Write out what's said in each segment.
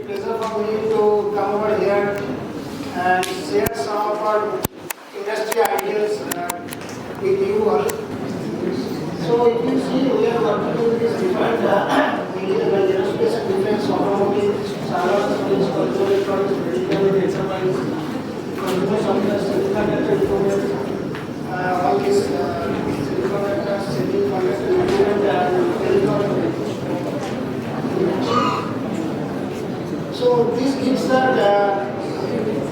great pleasure for me to come over here and share some of our industry ideas with you all. So if you see, we are working with this different areas like aerospace and defense, automotive, solar storage, consumer electronics, medical, enterprise, consumer software, semiconductor equipment, all these semiconductor, equipment and telecom. So this gives that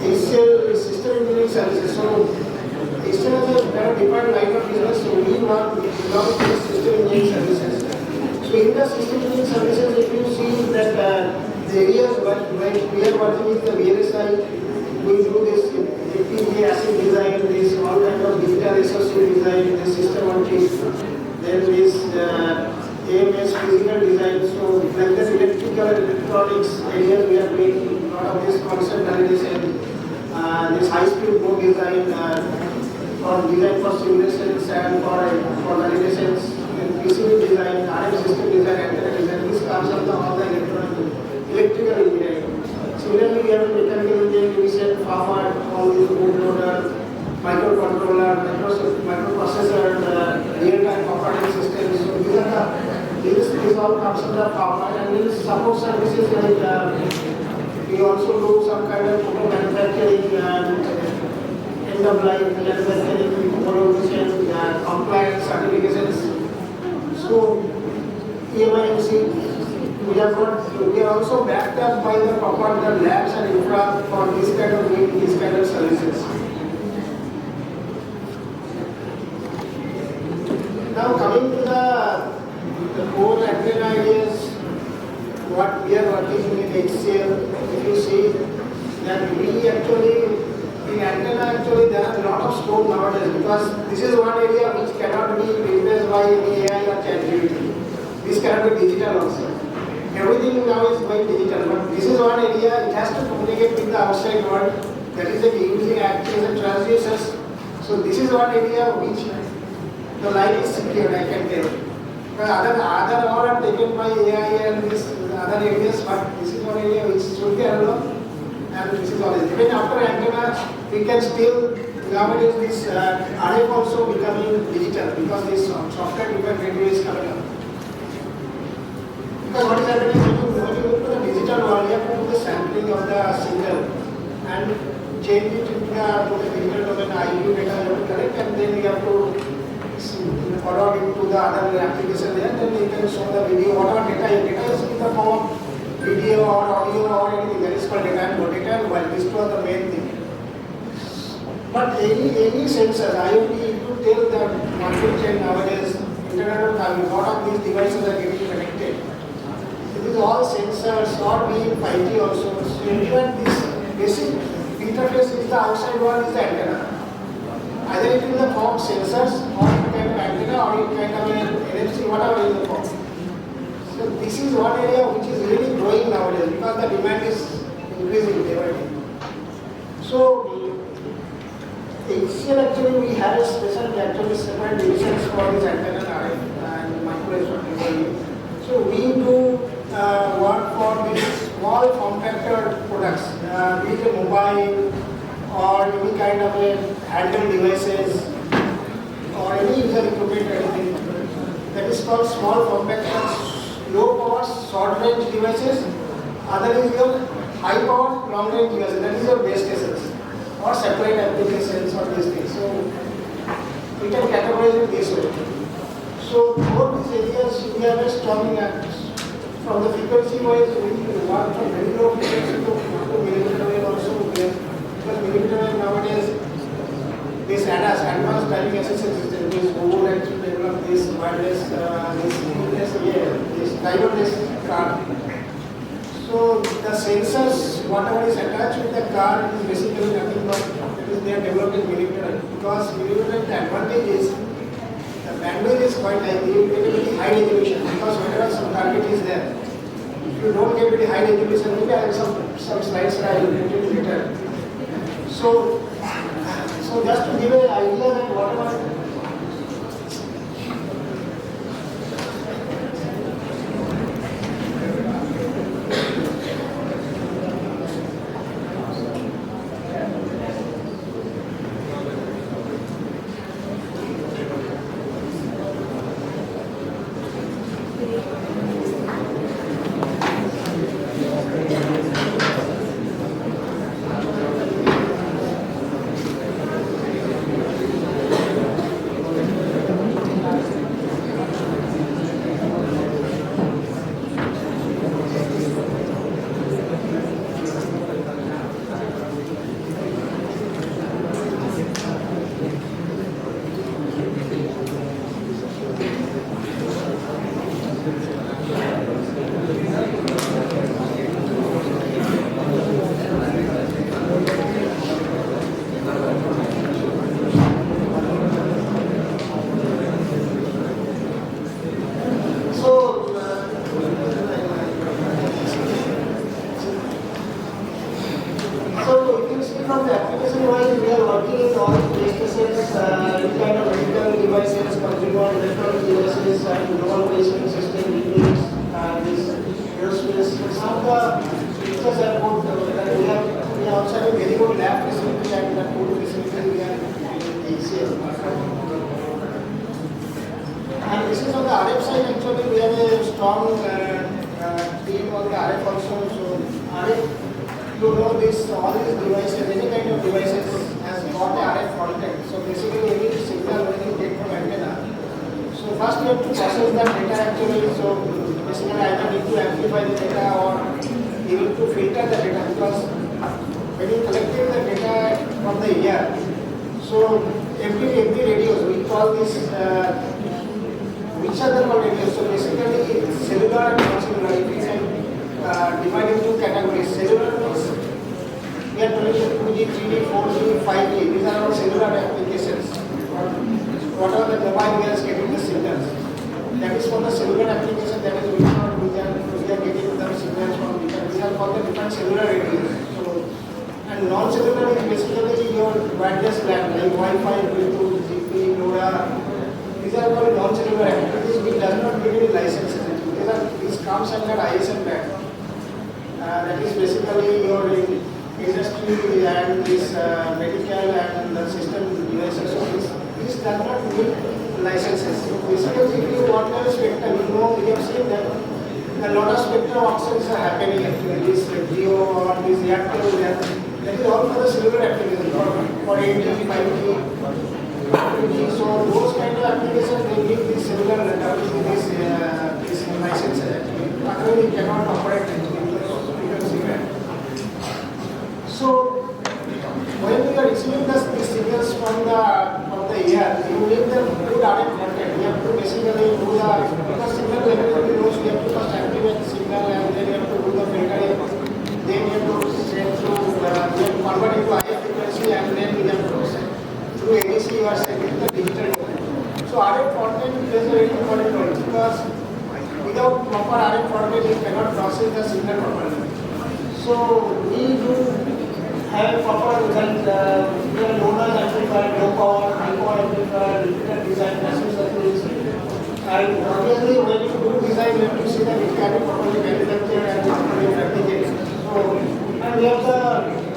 HCL system engineering services. So HCL is a very defined line of business. So we belong to system engineering services. So in the system engineering services, if you see that the areas where we are working with the VLSI, we do this FPGA ASIC design, this all kind of digital SoC design, the system on chip, then this AMS physical design. So like this electrical and electronics areas, we are doing a lot of this concept validation, this high-speed board design, for design for simulations and for validations, PCB design, RF system design, antenna design. This comes under all the electrical engineering. Similarly, we have mechanical engineering, we said forward, all these bootloader, microcontroller, microprocessor, real-time operating systems. So these are this all comes under forward, and then support services like we also do some kind of photo manufacturing and end of life manufacturing, homologation, compliance certifications. So EMIMC. We are also backed up by the proper labs and infra for these kind of services. Now coming to the core antenna ideas, what we are working with HCL, if you see that we actually in antenna there are a lot of scope nowadays, because this is one area which cannot be replaced by any AI or ChatGPT. This cannot be digital also. Everything now is going digital, but this is one area it has to communicate with the outside world. That is using actors and transducers. So this is one area which the line is secured, I can tell. But other all are taken by AI and these other areas, but this is one area which should be analog, and this is always. Even after antenna, we can still nowadays this RF also becoming digital, because this software defined radio is coming up. Because what is happening when you move to the digital world, you have to do the sampling of the signal and change it into the digital domain, IEEE data you have to collect, and then you have to forward into the other application there, then you can show the video, whatever data is in the form of video or audio or anything, that is called data and mobile. These two are the main thing. But any sensors, IoT, if you tell the market chain nowadays, Internet of Things, a lot of these devices are getting connected. These all sensors or being 5G also. So even this basic interface is the outside world is the antenna. Either it is in the form of sensors or it kind of antenna or it kind of an NFC, whatever is the form. So this is one area which is really growing nowadays, because the demand is increasing day by day. So HCL actually we have a special actually separate divisions for this antenna and microelectronics. So we do work for these small form factor products, be it a mobile or any kind of a handheld devices or any user equipment or anything. That is called small form factor, low power, short range devices. Other is your high power, long range devices. That is your base stations or separate applications or these things. So we can categorize it this way. So both these areas we have a strong from the frequency wise, we work from very low frequency to millimeter wave also. Because millimeter wave nowadays, this ADAS, advanced driving assistance system, is over actually develop this wireless, this driverless car. So the sensors, whatever is attached with the car, is basically nothing but they are developed in millimeter wave. Because millimeter wave, the advantage is bandwidth is quite high, you get a very high resolution, because whenever some target is there, if you don't get very high resolution, maybe I have some slides that I will get it later. So just to give an idea that whatever HCL. And this is on the RF side. Actually, we have a strong team on the RF also. So RF, you know, this all these devices, any kind of devices has got a RF content. So basically, any signal when you get from antenna. So first you have to process the data actually. So basically, either need to amplify the data or you need to filter the data, because when you collecting the data from the ear, so every radios we call this. Which are the radios? So basically, cellular and non-cellular. It is divided into categories. Cellular means we are telling you 2G, 3G, 4G, 5G. These are all cellular applications. Whatever the mobile we are getting the signals. That is for the cellular application. That is we are getting the signals from different. These are called the different cellular radios. So and non-cellular is basically your wireless LAN like Wi-Fi, Bluetooth, GP, LoRa. These are called non-cellular activities which does not give any licenses. These comes under ISM band. That is basically your industry and this medical and the system devices. So this does not need licenses. So basically, if you want a spectrum, you know, we have seen that a lot of spectrum auctions are happening actually. This Geo or this Airtel, that is all for the cellular application for 8G, 5G. So those kind of applications they need this cellular this licenses actually. Otherwise we cannot operate actually. So when we are receiving these signals from the ear, you need the good RF content. We have to basically do the because signal everybody knows we have to first activate the signal and then we have to do the filtering. Then we have to send through we have to convert into IF frequency and then we have to send through ADC you are sending the digital domain. So RF content plays a very important role because without proper RF content you cannot process the signal properly. So we do have proper result. We are known as amplifier, low power, high power amplifier, repeated design, passive circuits. And obviously when you do design you have to see that it can be properly manufactured and properly fabricated. So and we have the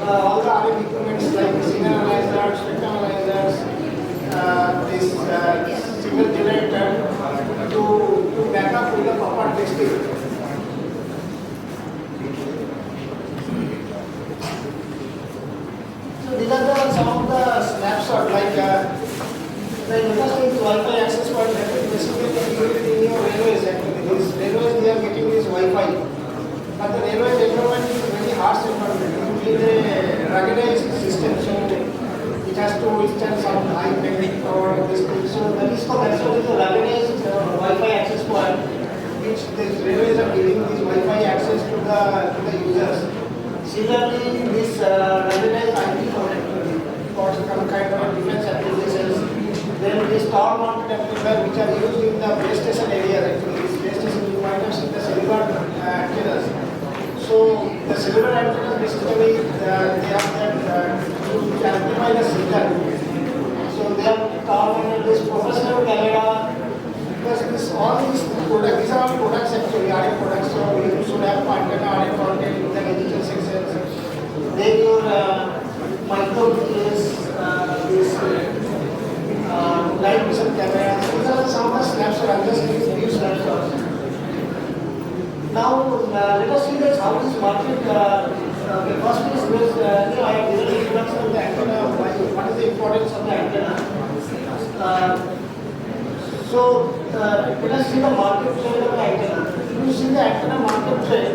all the RF equipments like signal analyzers, spectrum analyzers, this signal generator to back up with the proper testing. So these are some of the snapshots like the industry Wi-Fi access point that is basically in your railways actually. These railways they are getting this Wi-Fi. But the railways environment is a very harsh environment. It is a ruggedized system, so it has to withstand some high magnetic power or this thing. So that is called that's what is the ruggedized Wi-Fi access point, which the railways are giving this Wi-Fi access to the users. Similarly, this ruggedized IP connector for some kind of defense applications. Then this tower mounted amplifier which are used in the base station areas actually. This base station you might have seen the cellular antennas. So the cellular antennas basically they have that to amplify the signal. So they have tower mounted this professional camera because all these products, these are all products actually, RF products. So you should have antenna RF content in the digital sections. Then your micro is this light vision cameras. These are some of the snapshots. I'm just giving few snapshots. Now let us see that how this market. Okay, first is this. I have given introduction of the antenna. What is the importance of the antenna? So let us see the market trend of the antenna. If you see the antenna market trend,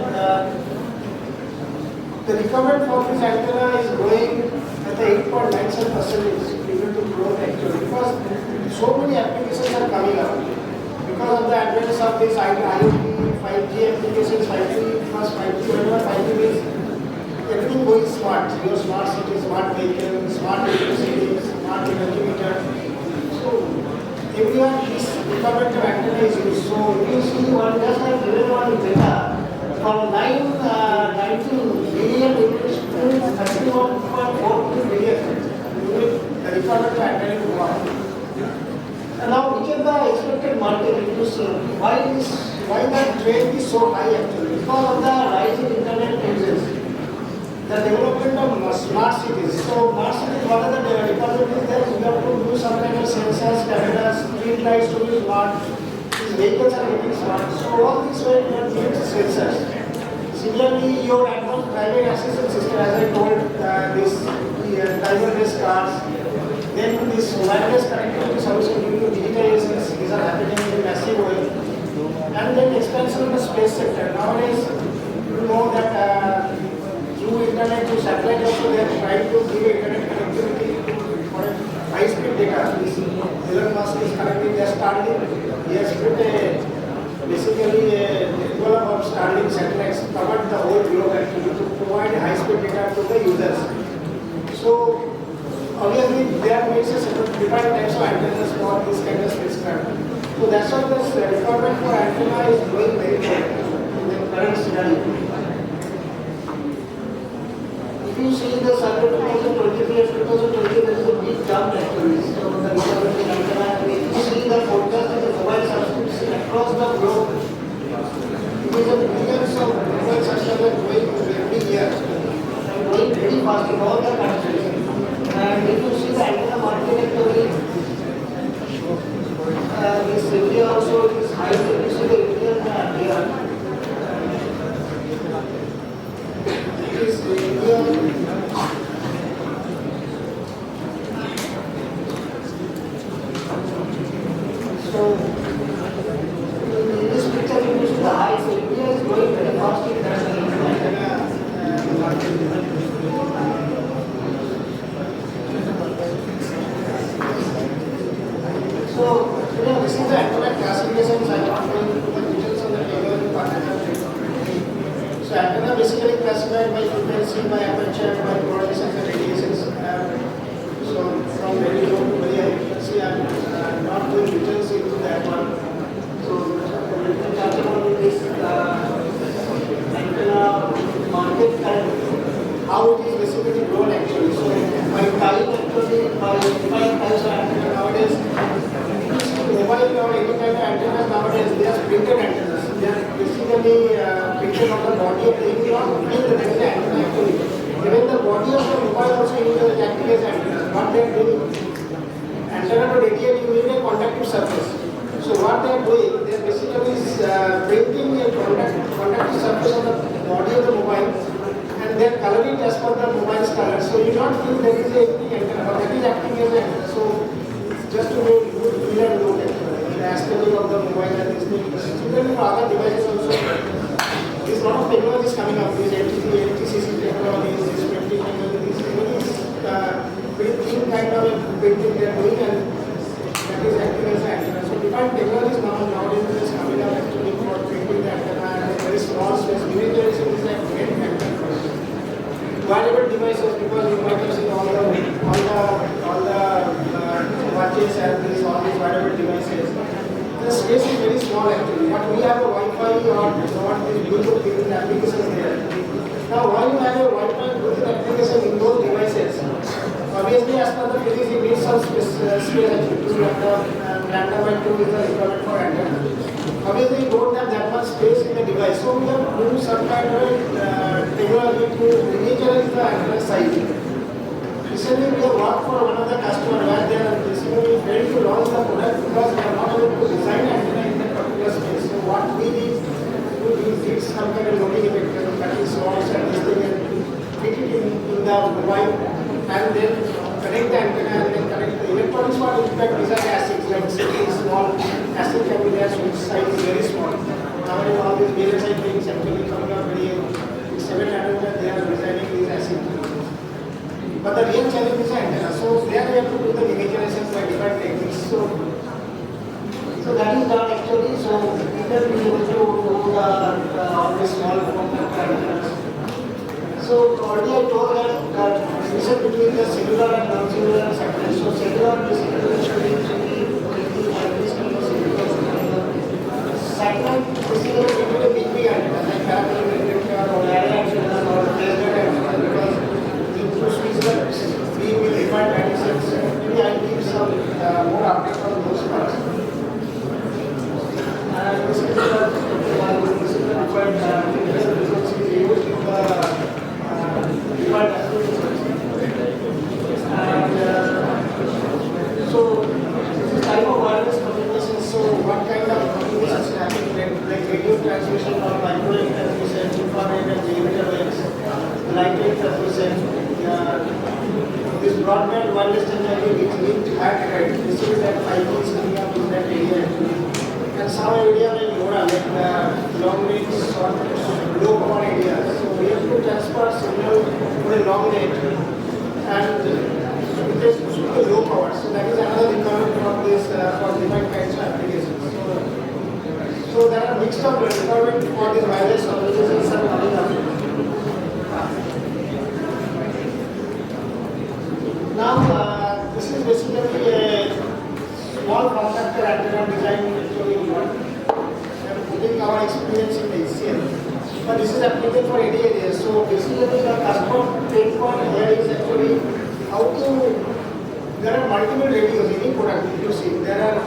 the requirement for this antenna is growing at the 8.97% due to growth actually because so many applications are coming up. Because of the advance of this IoT, 5G applications, 5G plus 5G, whatever 5G means, everything going smart. Your smart city, smart vehicle, smart electricity, smart energy meter. So everyone this requirement of antenna is used. So if you see one just like given one data from 19 billion units to 31.42 billion units, the requirement of antenna to go up. And now which is the expected market if you see why the trend is so high actually? Because of the rise in internet users. the development of smart cities. So smart cities, what are the requirements there? You have to do some kind of sensors, cameras, street lights to be smart. These vehicles are getting smart. So all these way you need sensors. Similarly, your advanced driving assistance system, as I told, this driverless cars. Then this wireless connectivity solution due to digitalizations, these are happening in a massive way. And then expansion of the space sector. Nowadays, you know that through internet, through satellite also, they are trying to give internet connectivity for high-speed data. This Elon Musk is connecting their Starlink. He has put basically a network of Starlink satellites covered the whole globe actually to provide high-speed data to the users. So obviously, there makes a different types of antennas for this kind of spacecraft. So that's why this requirement for antenna is growing very well in the current scenario. If you see the survey 2023 and 2020, there is a big jump actually. So the requirement in antenna, if you see the forecast of the mobile subscription across the globe, it is a millions of mobile subscribers growing every year, and growing very fast in all the countries. And if you see the antenna market actually, this India also is high. If you see the Indian here, it is India. So in this picture, you see the high. So India is growing very fast in that antenna market. So, this is the antenna classification. I am going to the details of the technology part. So, antenna basically classified by frequency, by aperture, by polarization and radiations. So, from very low to very high frequency, I am not going details into that one. So, let me talk about this antenna market and how it is basically grown actually. So, by type actually, by different types of antenna nowadays. Mobile or any kind of antennas nowadays, they are printed antennas. They are basically printed on the body of the aircraft, and there is an antenna actually. Even the body of the mobile also uses active antennas. What they are doing, antenna to radiate, you need a conductive surface. So what they are doing, they are basically printing a conductive surface on the body of the mobile, and they are coloring as per the mobile's color. So you don't feel there is a antenna, but that is acting as an antenna. So just to make good feel and look at the aesthetic of the mobile and this thing. Similarly for other devices also, there's a lot of technologies coming up. These LTCC technologies, these printing technologies, very thin kind of printing they are doing, and that is acting as an antenna. So different technologies nowadays is coming up actually for printing the antenna and very small space. Miniaturization is like great antenna. Wearable devices, because you might have seen all the watches and all these wearable devices. The space is very small actually, but we have a Wi-Fi or what is Bluetooth giving applications there. Now, why you have a Wi-Fi Bluetooth application in those devices? Obviously, as per the physics, you need some space actually. 2 lambda by 2 is the requirement for antenna. Obviously, you don't have that much space in the device, so we have to do some kind of technology to miniaturize the antenna size. Recently, we have worked for one of the customers where they are basically ready to launch the product because they are not able to design antenna in that particular space. So, what we need to do is some kind of loading effect, cutting slots and this thing, and fit it in the mobile, and then connect the antenna and then connect the electronics part. In fact, these are ASICs, like small ASIC can be there, switch size is very small. Nowadays, all these VLSI things actually coming up very 7 nanometer, they are designing these ASICs. But the real challenge is antenna. So there we have to do the miniaturization by different techniques. So that is done actually. So either we able to do all the small form antennas. So already I told that difference between the cellular and non-cellular satellite. So cellular basically satellite basically will be a big antenna like parabolic or array antenna or laser antenna, because we will define conditions. Maybe I will give some more updates on those parts. And this is the required frequency used in the optical transmission or microwave transmission, infrared and millimeter waves, light wave transmission, this broadband wireless technology which linked high rate. This is that 5G is coming up in that area. And some area like LoRa, like long range, short range, low power areas. So we have to transfer signal to a long range and it is to low power. So that is another requirement for this for different kinds of applications. So there are mixed up requirement for this wireless applications are coming up. Now this is basically a small form factor antenna design actually what we are putting our experience in HCL. But this is applicable for any area. So basically the customer pain point here is actually how to, there are multiple radios, any product you see, there are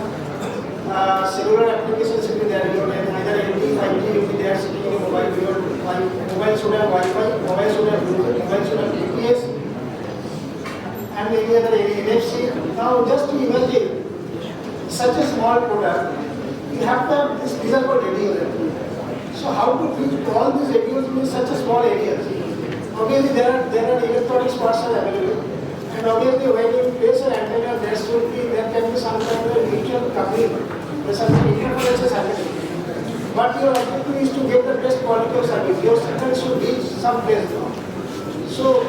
cellular applications will be there, you can either LTE, 5G will be there sitting in mobile, your mobile should have Wi-Fi, mobile should have Bluetooth, mobile should have GPS, and maybe other NFC. Now just to imagine such a small product, you have to have this, these are called radios actually. So how to fit all these radios in such a small area? Obviously there are electronics parts are available. And obviously when you place an antenna, there can be some kind of mutual coupling. There's some interference is happening. But your objective is to get the best quality of service. Your signal should reach some place now. So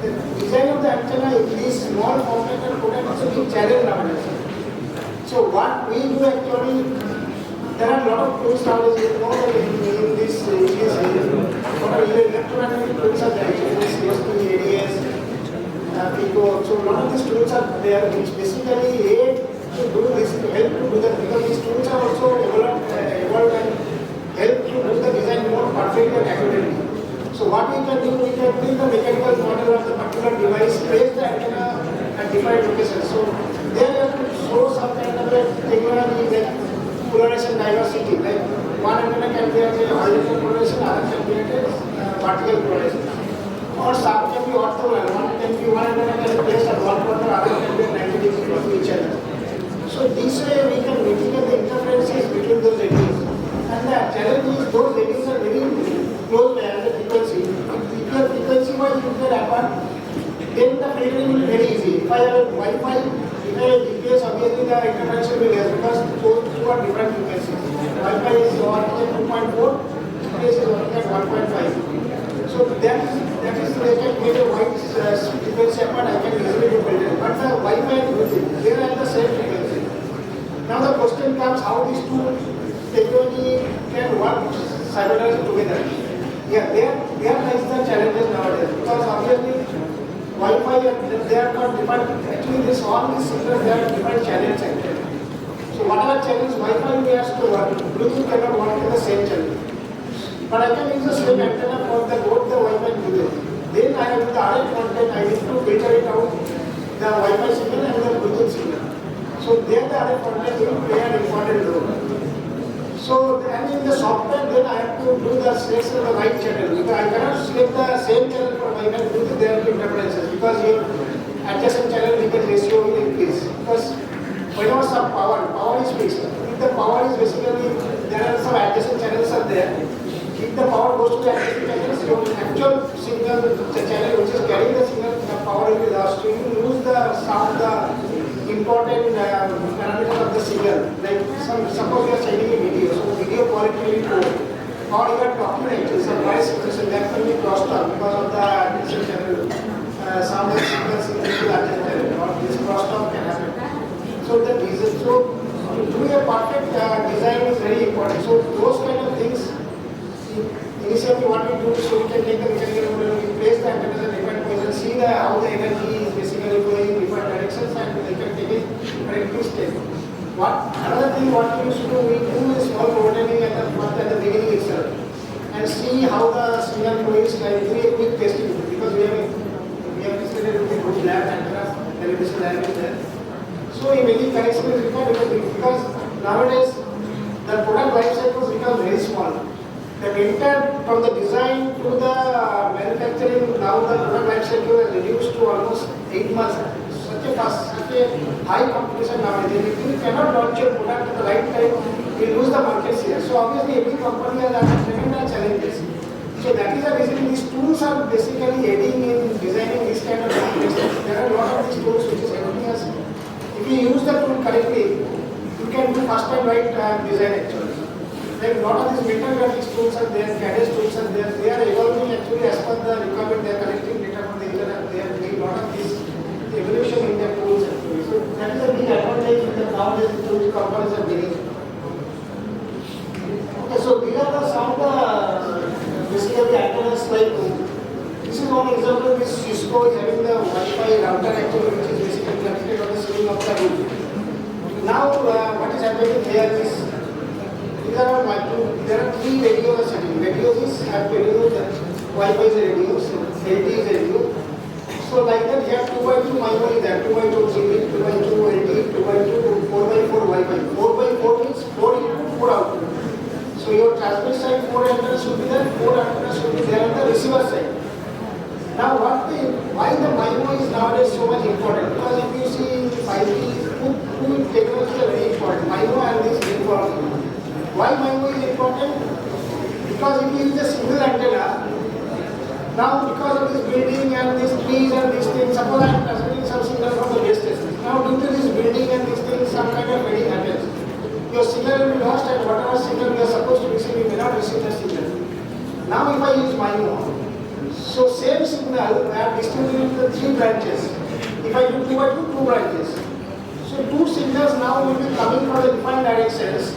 the design of the antenna in this small form factor product is a big challenge nowadays. So what we do actually, there are a lot of tools nowadays. You know that in this electromagnetic tools are there. CST, ADS, Pico. So a lot of these tools are there which basically aid to do this, to help to do that, because these tools are also evolved and help to do the design more perfectly and accurately. So what we can do, we can build the mechanical model of the particular device, place the antenna at different locations. So there you have to show some kind of a technology like polarization diversity. Like one antenna can be at a horizontal polarization, other can be at a vertical polarization. Or some can be orthogonal. One antenna can be placed at one corner, other can be at 90 degrees of each other. So this way we can mitigate the interferences between those radios. And the challenge is those radios are very close by as a frequency. If your frequency wise you get apart, then the filtering will be very easy. If I have a Wi-Fi, if I have GPS, obviously the interference will be less because those two are different frequencies. Wi-Fi is working at 2.4, GPS is working at 1.5. So that is they can get a wide frequency apart, I can easily do filtering. But the Wi-Fi and Bluetooth, they are at the same frequency. Now the question comes how these two technology can work simultaneously together. Yeah, there lies the challenges nowadays because obviously Wi-Fi they are not different. Actually, all these signals they are different channels actually. So whatever channels Wi-Fi has to work, Bluetooth cannot work in the same channel. But I can use the same antenna for both the Wi-Fi and Bluetooth. Then I have the RF content, I need to filter it out, the Wi-Fi signal and the Bluetooth signal. So there the RF content will play an important role. So and in the software then I have to do the selection of the right channel. Because I cannot select the same channel for Wi-Fi and Bluetooth, there will be interferences because your adjacent channel leakage ratio will increase. Because whenever some power is fixed. If the power is basically, there are some adjacent channels are there. If the power goes to the adjacent channels, your actual signal, the channel which is carrying the signal, the power will be lost. So you lose the sound, the important parameters of the signal. Like suppose you are sending a video, so video quality will be poor. Or you are talking actually, some voice expression that will be crossed out because of the adjacent channel. Sound and signals into the adjacent channel, or this crossed out can happen. So the reason, so to do a perfect design is very important. So those kind of things. Initially what we do is so we can take the mechanical model, we place the antennas at different positions, see how the energy is basically going in different directions and we can take it correctly step. Another thing what we used to do, we do a small prototyping at the beginning itself and see how the signal flow is, like do a quick testing because we have decided with a good lab antenna, television lab is there. So in many connection is required because nowadays the product life cycles become very small. The entire from the design to the manufacturing, now the product life cycle is reduced to almost 8 months. Such a high competition nowadays. If you cannot launch your product at the right time, we lose the market share. So obviously every company has different challenges. So that is the reason these tools are basically aiding in designing this kind of applications. There are a lot of these tools which is helping us. If you use the tool correctly, you can do first and right design actually. Like a lot of these metal graphics tools are there, CAD tools are there. They are evolving actually as per the requirement. They are collecting data from the user and they are doing a lot of this evolution in their tools actually. So that is a big advantage that nowadays the tools companies are getting. Okay, so these are some of the basically antennas like this is one example. This Cisco is having the Wi-Fi router actually, which is basically connected on the ceiling of the roof. Now what is happening here is there are three radios setting. Radios is have radio, Wi-Fi is a radio, so LTE is a radio. So like that you have 2x2 MIMO is there, 2x2 GB, 2x2 LTE, 2x2 4x4 Wi-Fi. 4x4 means 4 input, 4 output. So your transmit side 4 antennas should be there, 4 antennas should be there on the receiver side. Now why the MIMO is nowadays so much important? Because if you see 5G, two technologies are very important. MIMO and this beamforming. Why MIMO is important? Because if you use a single antenna, now because of this building and these trees and these things, suppose I am transmitting some signal from the base station. Now due to this building and these things, some kind of wedding happens. Your signal will be lost and whatever signal you are supposed to receive, you may not receive the signal. Now if I use MIMO, so same signal I have distributed into the 3 branches. If I do 2x2, 2 branches. So 2 signals now will be coming from the different directions.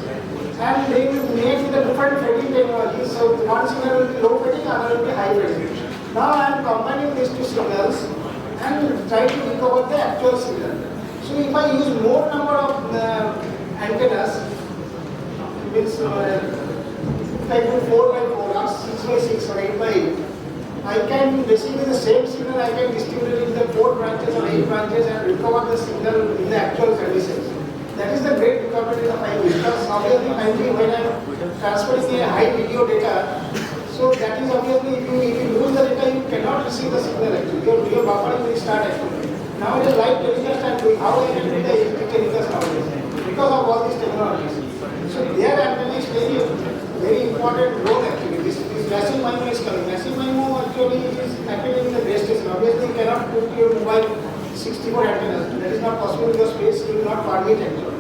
And they will be made with a different fading technology. So one signal will be low fading, another will be high fading. Now I am combining these 2 signals and try to recover the actual signal. So if I use more number of antennas, means if I do 4x4 or 6x6 or 8x8, I can basically the same signal I can distribute it in the 4 branches or 8 branches and recover the signal in the actual conditions. That is the great requirement in the 5G. Because obviously 5G when I am transferring a high video data, so that is obviously if you lose the data, you cannot receive the signal actually. Your buffering will start actually. Now it is live telecast and how I can do the telecast nowadays because of all these technologies. So their antenna is very important role actually. This massive MIMO is coming. Massive MIMO actually is happening in the base station. Obviously you cannot put your mobile 64 antennas. That is not possible because space will not permit actually.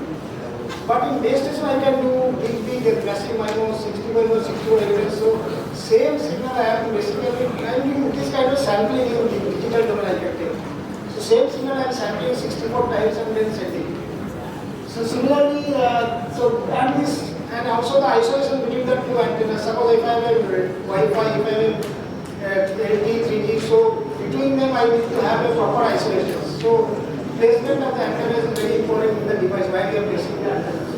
But in base station I can do big massive MIMO, 65 or 64 antennas. So same signal I have to basically this kind of sampling in digital domain I can take. So same signal I am sampling 64 times and then sending. So similarly, and also the isolation between the 2 antennas. Suppose if I have a Wi-Fi, if I have LTE, 3G, so between them I need to have a proper isolation. So placement of the antenna is very important in the device while you are placing the antennas.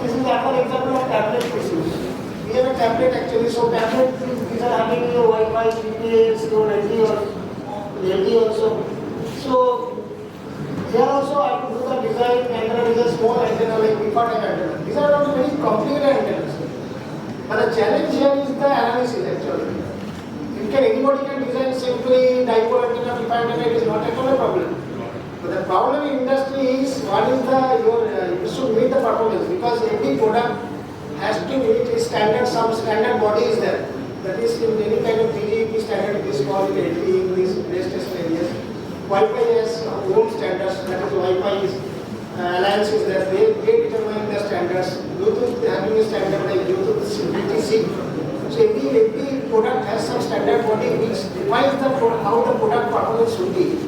This is another example of tablet issues. We have a tablet actually, so tablet these are having your Wi-Fi, GPS, your LTE also. So here also I have to do the design antenna is a small antenna like Photonics antenna. These are not very complicated antennas. But the challenge here is the analysis actually. Anybody can design simply dipole antenna, dipole antenna, it is not at all a problem. But the problem in industry is what is you should meet the performance because every product has to meet a standard, some standard body is there. That is in any kind of PGP standard, it is called LTE in these base station areas. Wi-Fi has own standards, that is Wi-Fi is alliances that they determine the standards. Bluetooth having a standard like Bluetooth BTC. So every product has some standard body which defines how the product performance should be.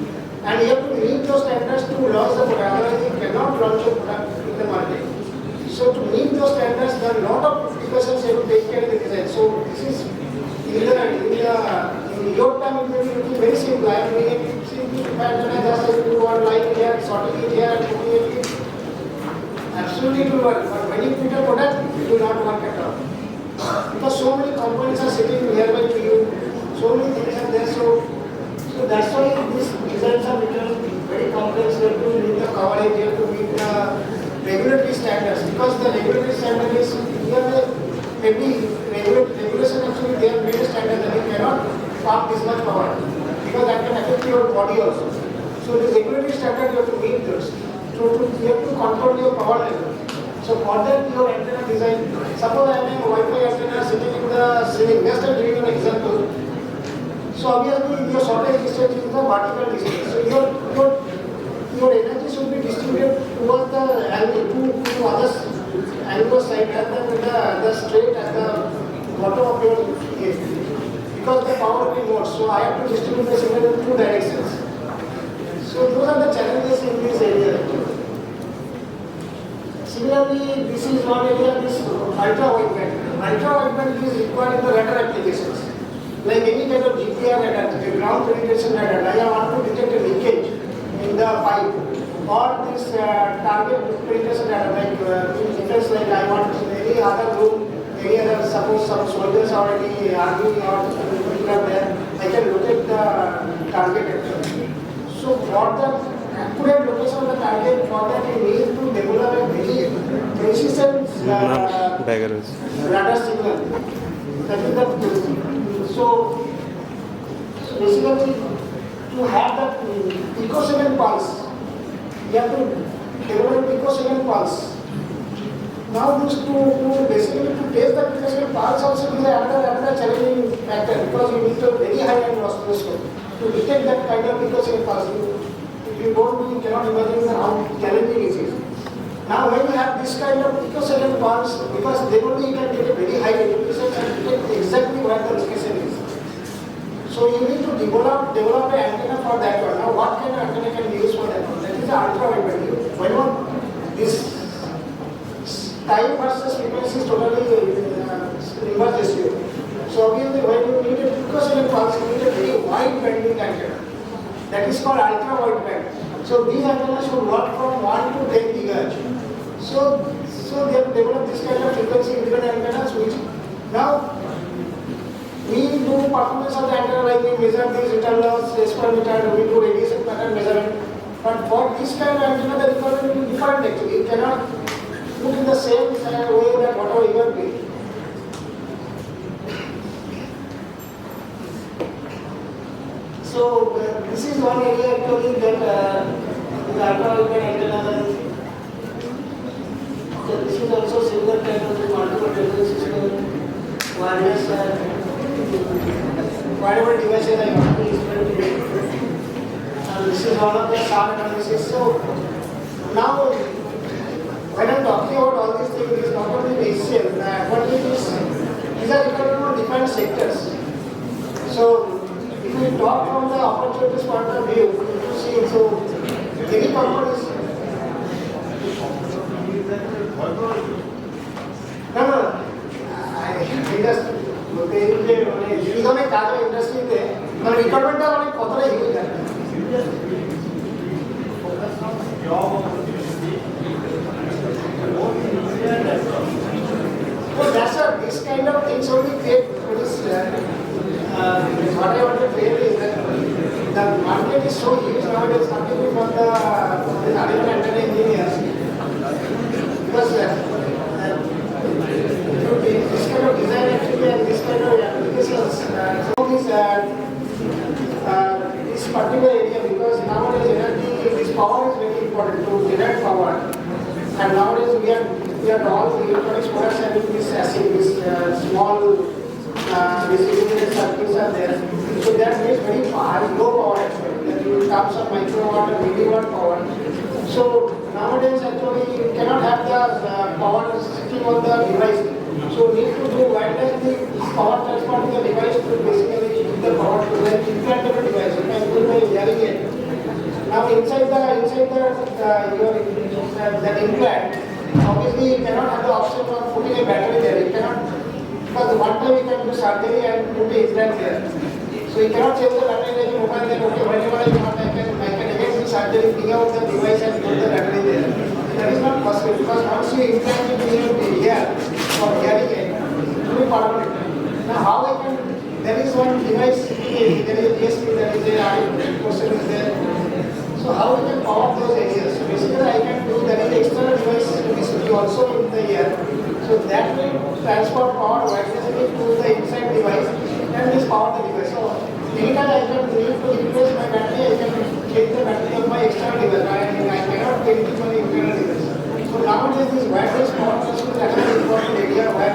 And you have to meet those standards to launch the product, otherwise you cannot launch a product in the market. So to meet those standards, there are a lot of precautions you have to take care of the design. So this is in your term it will be very simple. I am doing a simple pattern and just do one line here, sorting it here and putting it in. Absolutely it will work. But when you put a product, it will not work at all. Because so many components are sitting nearby to you, so many things are there. So that's why these designs are becoming very complex. You have to meet the coverage, you have to meet the regulatory standards. Because the regulatory standard is maybe regulation actually they have made a standard that you cannot pump this much power because that can affect your body also. So this regulatory standard you have to meet those. So you have to control your power level. So for that your antenna design, suppose I am a Wi-Fi antenna sitting in the ceiling, just I'm giving an example. So obviously your shortest distance is the vertical distance. So your energy should be distributed towards the angle, to other angular side rather than the straight at the bottom of your head. Because the power will be more. So I have to distribute the signal in two directions. So those are the challenges in this area. Similarly, this is one area, this ultra-wideband. Ultra-wideband is required in the radar applications. Like any kind of GPR radar, ground penetration radar, I want to detect a leakage in the pipe. Or this target penetration radar, like defense, like I want any other room, any other, suppose some soldiers or any army or people are there, I can locate the target actually. So for the accurate location of the target, for that you need to develop a very precision radar signal. That is the so basically to have that picosecond pulse, you have to develop picosecond pulse. Now this to basically to test the picosecond pulse also is another challenging factor because you need a very high end oscilloscope to detect that kind of picosecond pulse. If you don't do, you cannot imagine how challenging it is. Now when you have this kind of picosecond pulse, because then only you can get a very high resolution and detect exactly where the location is. So you need to develop an antenna for that one. Now what kind of antenna can be used for that one? That is the ultra-wideband. When this time versus frequency is totally inverse ratio. So obviously when you need a picosecond pulse, you need a very wide banding antenna. That is called ultra-wideband. So these antennas should work from 1 to 10 GHz. So they have developed this kind of frequency-driven antennas which now we do performance of the antenna, like we measure these return loss, S/meter, we do radiation pattern measurement. But for this kind of antenna, the requirement will be different actually. You cannot put in the same way that whatever you are doing. So this is one area actually that the ultra-wideband antenna. So this is also similar type of multiple telephone system, wireless. Whatever devices I want to explain to you. And this is one of the SAR analysis. So now when I'm talking about all these things, it is not only the HCL, the advantage is these are required for different sectors. So if we talk from the opportunities point of view, you see, so any companies. No. I just এই ধরনের কাজ ইন্ডাস্ট্রিতে মানে রিকোয়ারমেন্টটা অনেক কতটাই huge থাকে So that's this kind of things only create what I want to say is that the market is so huge nowadays, particularly for the animal antenna engineers, because this kind of design actually and this kind of applications. This particular area, because nowadays energy, this power is very important to generate power, and nowadays we are all electronics products having this acid, this small distributed circuits are there. So that means very low power actually. That in terms of microwatt and milliwatt power. So nowadays actually you cannot have the power sitting on the device. So need to do wireless the power transport to the device to basically give the power to the implantable device. You can do by hearing it. Now inside that implant, obviously you cannot have the option of putting a battery there. You cannot, because one time you can do surgery and put the implant there. So you cannot change the battery like a mobile. Then okay, whenever I want, I can again do surgery, bring out the device and put the battery there. That is not possible because once you implant it in your ear for hearing it, it will be permanent. Now how I can? There is one device. There is a DSP. There is a person is there. So how we can power those areas? So basically, I can do there is external device which will be also in the ear. So that will transport power wirelessly to the inside device and this power the device. So anytime I can need to replace my battery, I can change the battery of my external device. I cannot change it for the internal device. So nowadays this wireless power transmission is another important area where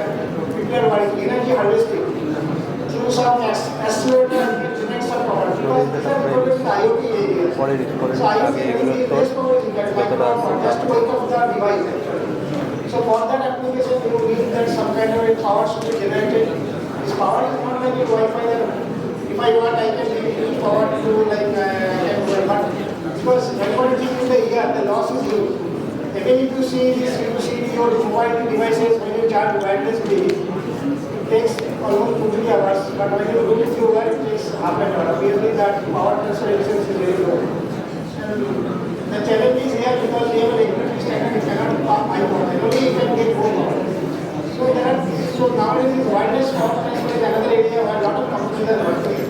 people are working. Energy harvesting through some accelerator and generates some power. Because these are important in IoT areas. So IoT energy less power is needed, like just to wake up the device. So for that application, you need that some kind of a power should be generated. This power is not like a Wi-Fi that if I want I can use power to like but because whenever it is in the ear, the loss is huge. Even if you see this, you see your mobile devices when you charge wirelessly, it takes almost 2-3 hours. But when you do it through wire, it takes half an hour. Obviously, that power transfer efficiency is very low. The challenge is here because we have a regulatory standard, you cannot pump high power. Only you can get low power. So nowadays, this wireless power transfer is another area where a lot of companies are working.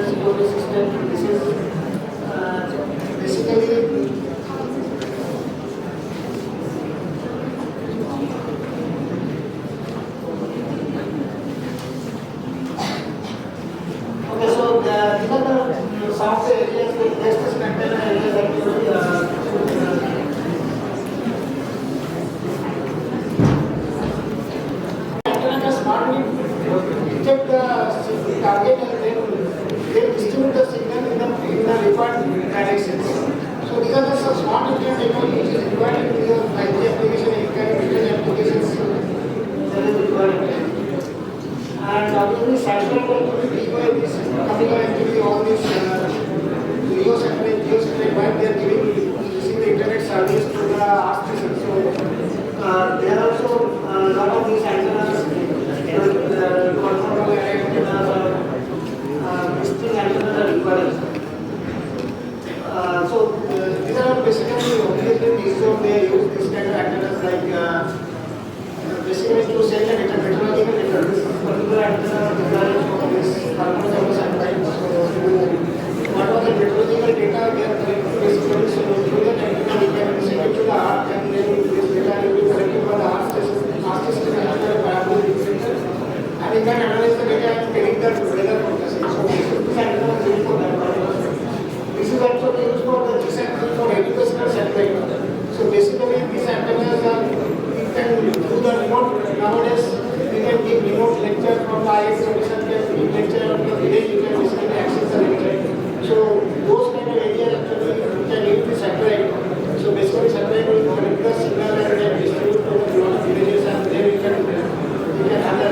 Security system. This is basically okay. So these are the some of the areas with justice container areas actually. Antenna smartly detect the target and they distribute the signal in the required directions. So these are the some smart internet technology which is required in the 5G application, internet applications that is required. And obviously satellite actually is coming out actually all these Leo satellite while they are using the internet service to the earth station. So there are also a lot of these antennas conformal antennas or visiting antennas are required. So these are basically obviously these they use this kind of antennas like basically to send a data, meteorological data. This particular antenna is designed for this conformal satellite. So what was the meteorological data they are basically so through the antenna we can send it to the earth and then this data will be collected by the earth station parabolic center, and it can analyze the data and predict the weather forecasting. So this antenna is used for that purpose. This is actually used for the GSAT for educational satellite. So basically these antennas are it can through the remote nowadays we can give remote lecture from the IEEE give lecture on the village, you can basically access the lecture. So those kind of areas actually you can use the satellite. So basically satellite will collect the signal and then distribute to the villages and then you can have a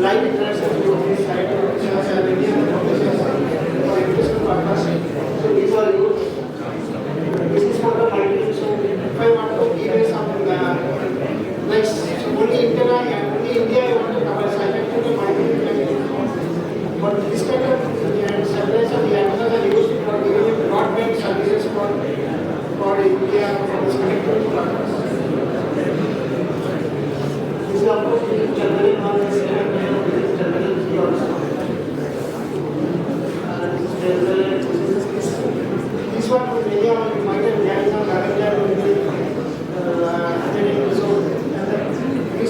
live interaction with this site and any other publishers for educational purpose. So these are used. This is for the marketing. So if I want to give some like only India I want to cover, so I can do the marketing. But this kind of satellites of the antennas are used for giving broadband services for India for this connectivity purpose. This is of course generating on this generating also. This one was really on you might have realized on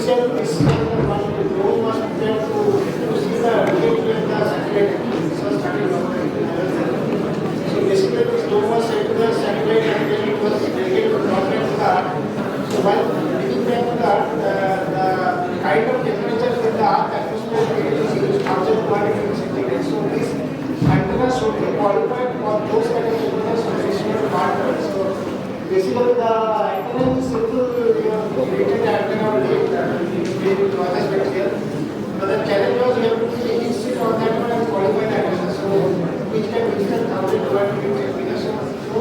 so this one the drone was there to see the relation with the satellite. So started so basically this drone was sent to the satellite and then it was delegated to broadband to the earth. So while taking back to the earth, the kind of temperature in the earth atmosphere is used 1,200 degrees centigrade. So these antennas should be qualified for those kind of temperatures for additional partners. So basically the antenna is simple, rated antenna or material. But the challenge was you have to be easy on that one and qualify the antenna. So which can 1,200 degrees. So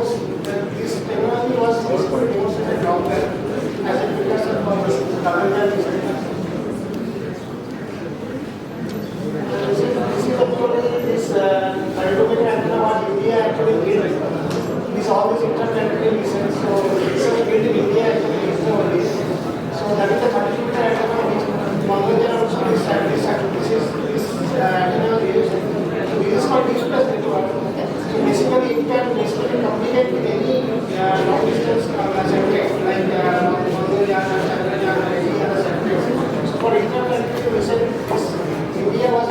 this technology was basically demonstrated down there as a precursor for this double band antenna. This is actually this altimeter antenna what India actually did. This all these interplanetary missions. So this is built in India actually only. So that is the altimeter antenna which Mongolia also decided this antenna was used. So this is called D plus network. So basically it can communicate with any long distance satellite like Mongolia, China, or any other satellites. So for interplanetary mission, India was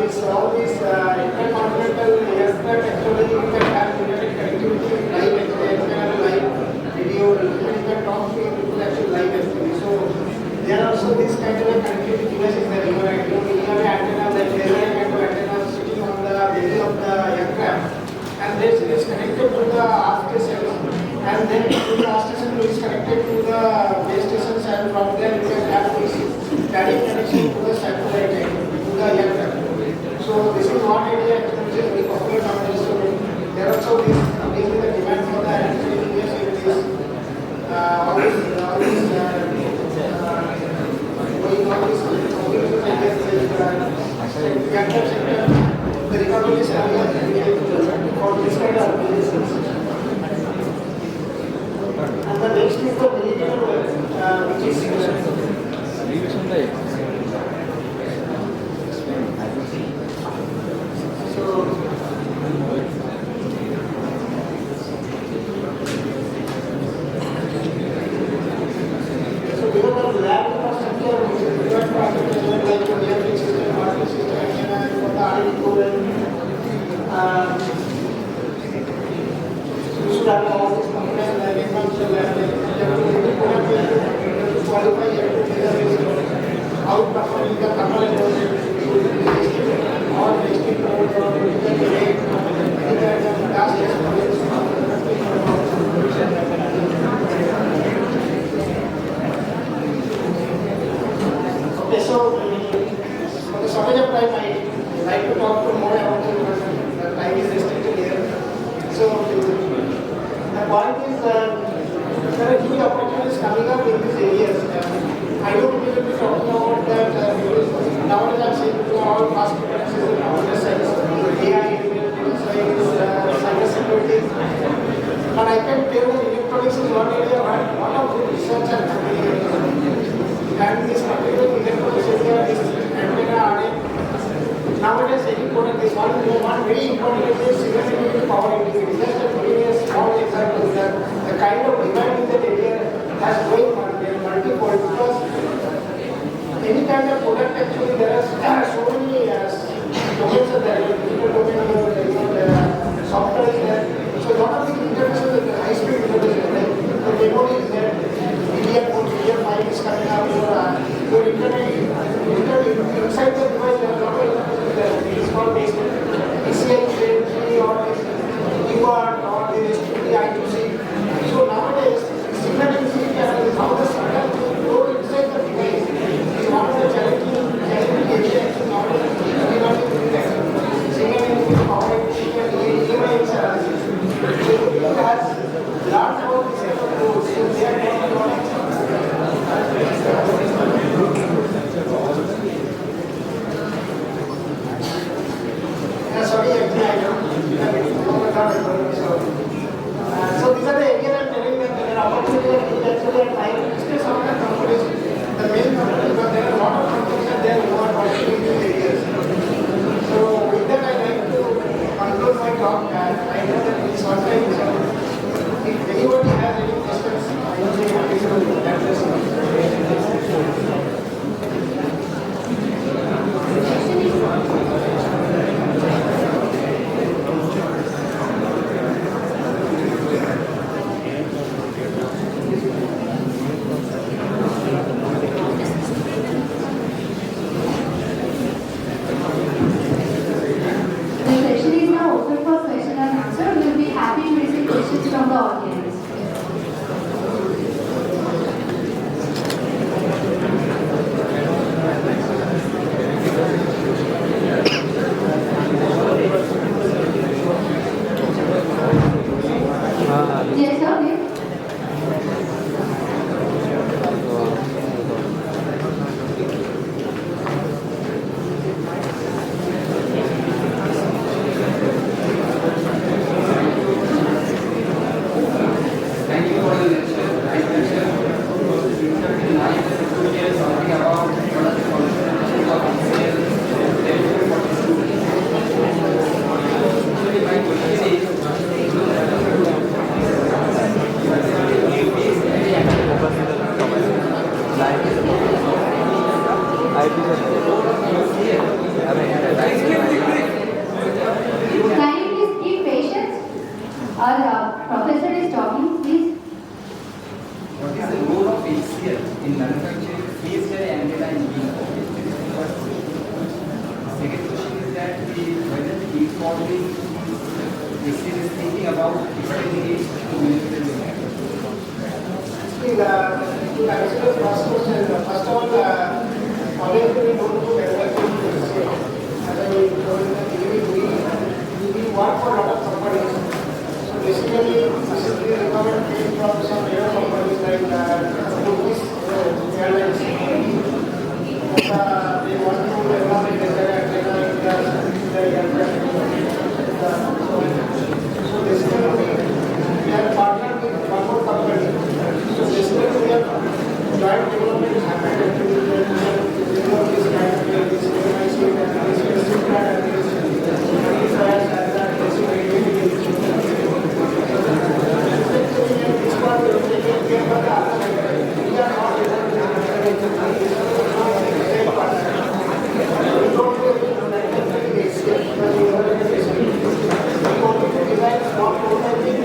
all these intercontinental aircraft actually you can have internet connectivity live actually, you can have live video, you can talk to people actually live actually. So there are also this kind of connectivity devices that you have an antenna, that there is a kind of antenna sitting on the belly of the aircraft, and this is connected to the earth station, and then to the earth station is connected to the base stations, and from there you can have this direct connection to the satellite, to the aircraft. So this is one area which is very popular nowadays. So there are also this amazing the demand for the electricity is all these the recovery is for this kind of applications. And the next is the military which is whether the e-forming is thinking about extending it to military domain. To answer the first question, first of all, obviously we don't do manufacturing to scale. As I told in the beginning, we work for a lot of companies. So basically, this is the requirement came from some air companies like Turkish Airlines. They want to develop a better so basically, we are partnered with one more company. So basically, we have joint development is happened and we develop this kind of this MIC and this SIM card and this amplifiers and that basically this part we have taken care of the other side. We are not able to manufacture the partner. We don't do manufacturing HCL because we are in the we only design small prototyping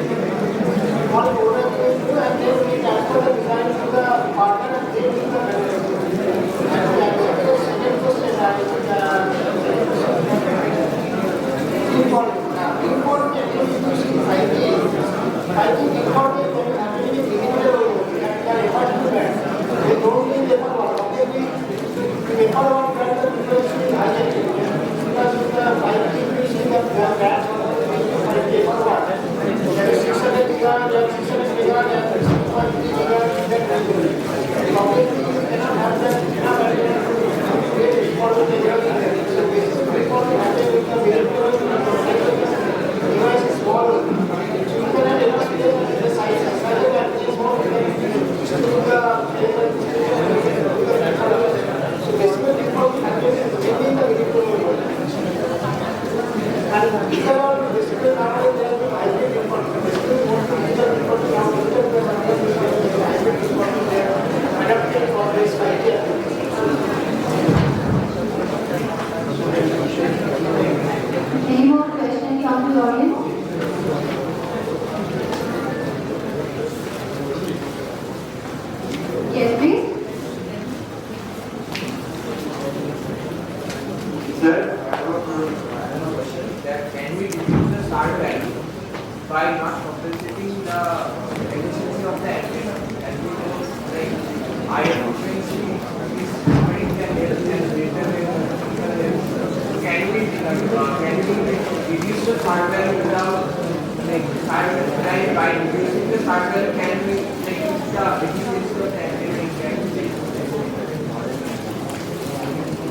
and then we transfer the design to the partner and they do the manufacturing. And we accept the second question importing actually you see 5G importing when is happening in digital and they are referred to that. They don't need refer one. Obviously, the refer one brand the frequency is high because with the 5G we see that they are brands there is 600 gigahertz, there is 600 gigahertz, there is 6.3 gigahertz, that range. Obviously, you cannot have that enough area to create important areas in there. So, basically, important happen with the vehicle, the device is small. So, you can have enough space in the size. Rather than this more, you can distribute the cable, so, basically, important happen within the vehicle. And these are all basically nowadays they have been hybrid importing. Basically, most of these are importing now. Hybrid importing, they are adapted for this 5G application. Any more questions from the audience? Yes, please. Sir, I have a question that can we reduce the start value by not compensating the efficiency of the antenna? As we know, like higher frequency is very less and greater than so can we reduce the start value without by reducing the start value can we reduce the efficiency of the antenna?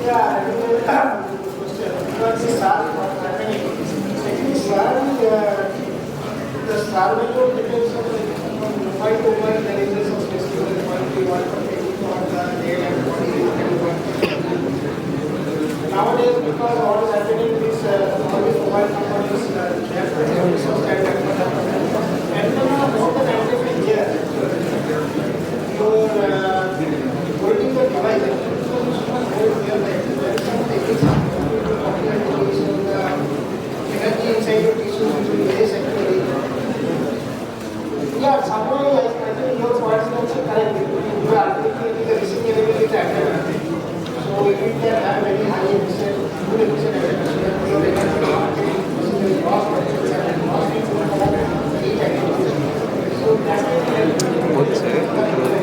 Yeah, I think because the SAR is not happening. Actually, SAR the SAR value depends on mobile to mobile. There is some specific quality, what the day and what nowadays, because what is happening is all these mobile companies they have produced some standard antenna more than antenna here. You're holding the device. Energy inside your tissues which will be very secondary. Yeah, somehow I think your points are also correct. You are articulating the receiving level with antenna. So if you can have very high efficient, good efficient antenna, your energy will lost potential and lost in each activity. So that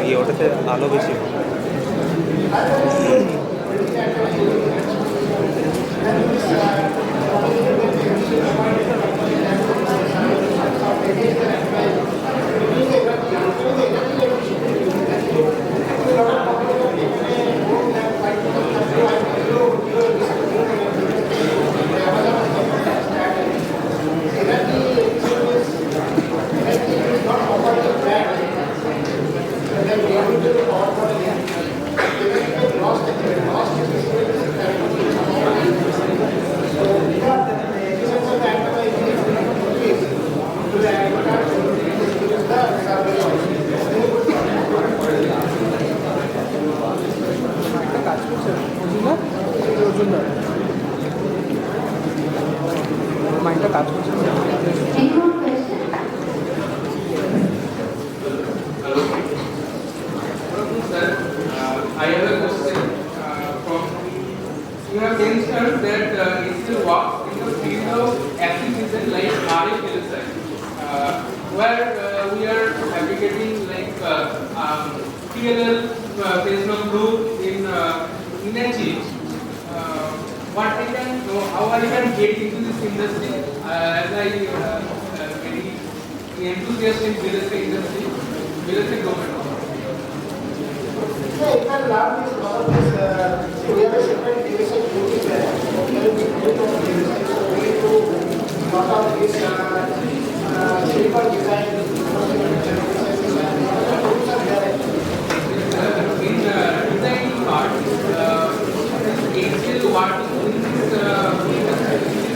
ये ওটাতে আলো বেশি মাইন্ডটা কাজ করছে Any more questions? Sir, I have a question from you have 10 mentioned that HCL works in the field of application like RF where we are fabricating like PLL phase of loop in chip. What I can know, how I can get into this industry as I very enthusiast in real estate industry, real estate domain. Yeah, you can learn this, all of this, we have a separate division duties there. We have a group of divisions, so we do lot of this paper design, In designing part, HCL working in this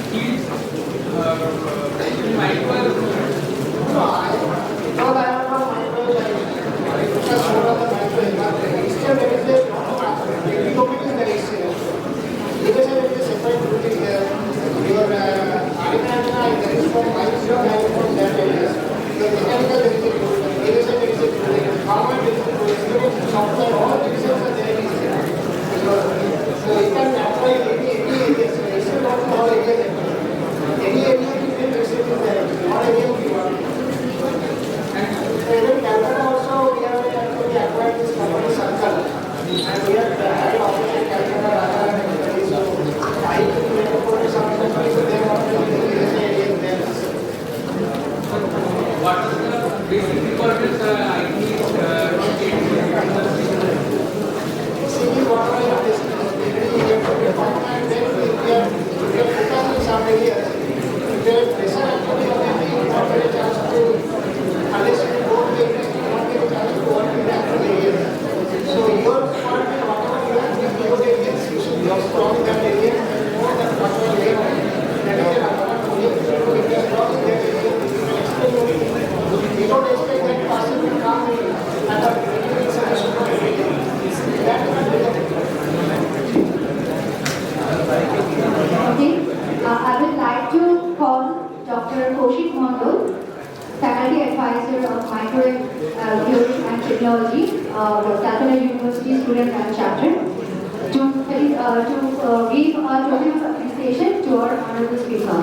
field, no, I am not micro, I focus more on the micro. Instead, there is a domain is there HCL. Because there is a separate duty there. Your antenna there is from micro from that areas. The mechanical there is a group, irrigation there is a group, power there is a group, software, all divisions are there in HCL. So you can apply any area. So HCL not all areas. Any area you can HCL is there. All area you want. So even Calcutta also we have actually acquired this company Circle, and we have had office in Calcutta, Rajasthan, and Delhi. So IEEE Calcutta University so they want to be in this area there. what is the basic requirements I need See what I have discussed. We have to define and then we have focused in some areas. There is pressure actually on any not very chance to unless you go to the industry, not get a chance to work in the actual areas. So your part in whatever you have in your areas, you should be strong in that area and know that whatever you have, that is an account to you. So if you are strong in that area, you can explain only. You don't expect that person to come and have a solution for everything. That is not the Okay. I would like to call Dr. Kaushik Mondal, Faculty Advisor of Microelectronics and Technology, Calcutta University Student and Chapter, to give a token of appreciation to our honorable speaker.